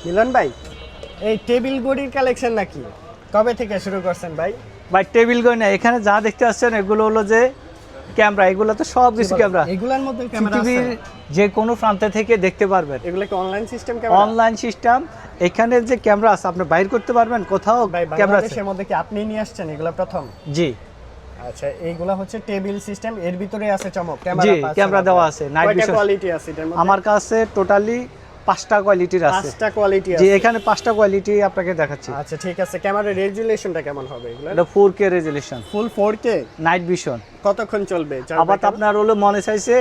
মিলন ভাই, এই টেবিল ঘড়ির কালেকশন নাকি? কবে থেকে শুরু করছেন ভাই? ভাই টেবিল ঘড়ি না, এখানে যা দেখতে আসছেন এগুলো হলো যে ক্যামেরা, এগুলো তো সব কিছু ক্যামেরা। এগুলোর মধ্যে ক্যামেরা আছে? পৃথিবীর যে কোনো প্রান্ত থেকে দেখতে পারবেন। এগুলো কি online system camera? Online system. এখানে যে ক্যামেরা আছে আপনি বাইর করতে পারবেন কোথাও ভাই ক্যামেরা আছে। বাংলাদেশের মধ্যে কি আপনি নিয়ে আসছেন এগুলো প্রথম? জি আচ্ছা, এইগুলা হচ্ছে টেবিল সিস্টেম, এর ভিতরে আছে চমক জি ক্যামেরা। ক্যামেরা দেওয়া আছে, নাইট কয়টা ভিশন। কোয়ালিটি আছে এটার মধ্যে? আমার কাছে টোটালি 5টা কোয়ালিটির আছে। 5টা কোয়ালিটি জি আছে। এখানে 5টা কোয়ালিটি আপনাকে দেখাচ্ছি। আচ্ছা ঠিক আছে, ক্যামেরার রেজুলেশনটা কেমন হবে এগুলো? এটা 4K রেজুলেশন, ফুল 4K। Night vision. কতক্ষণ চলবে? আবার আপনার হলো মনে চাইছে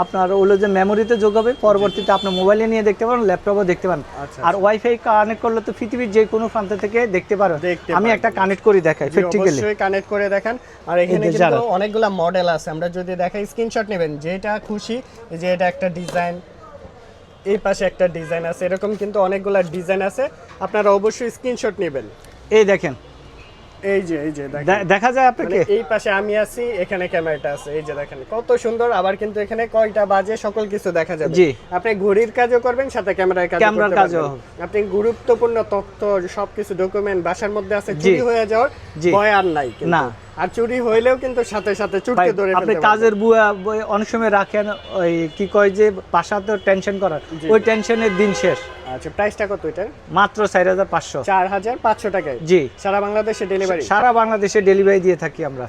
আপনার হলো যে মেমোরিতে যোগ হবে, পরবর্তীতে আপনি মোবাইলে নিয়ে দেখতে পারেন, ল্যাপটপে দেখতে পারেন। আচ্ছা, আর ওয়াইফাই কানেক্ট করলে তো পৃথিবীর যে কোনো প্রান্ত থেকে দেখতে পারেন। দেখতে আমি একটা পারবেন। কানেক্ট করে দেখাই প্র্যাকটিক্যালি। অবশ্যই কানেক্ট করে দেখান। আর এখানে এই যে কিন্তু যারা- অনেকগুলা মডেল আছে, আমরা যদি দেখাই স্ক্রিনশট নেবেন যেটা খুশি। এই যে এটা একটা ডিজাইন, এই পাশে একটা ডিজাইন আছে, এরকম কিন্তু অনেকগুলা ডিজাইন আছে, আপনারা অবশ্যই স্ক্রিনশট নেবেন। এই দেখেন, এই যে দেখেন, দেখা যায় আপনাকে। মানে এই পাশে আমি আছি, এখানে ক্যামেরাটা আছে, এই যে দেখেন কত সুন্দর। আবার কিন্তু এখানে কয়টা বাজে সকল কিছু দেখা যাবে। জি। আপনি ঘড়ির কাজও করবেন, সাথে ক্যামেরার কাজও ক্যামেরার করতে কাজও পারবেন। আপনি গুরুত্বপূর্ণ তথ্য সবকিছু ডকুমেন্ট বাসার মধ্যে আছে, জি। চুরি হয়ে যাওয়ার জি। ভয় আর নাই কিন্তু। না। আর চুরি হইলেও কিন্তু সাথে সাথে ভাই, চুরকে ধরে আপনি ফেলতে কাজের বুয়া অনেক সময় রাখেন, ওই কি কয় যে বাসাতে টেনশন করার, জি। ওই টেনশনের দিন শেষ। পারবেন। আচ্ছা, প্রাইসটা কত এটার? মাত্র 4500। 4500 টাকায় জি, সারা বাংলাদেশে ডেলিভারি। সারা বাংলাদেশে ডেলিভারি দিয়ে থাকি আমরা।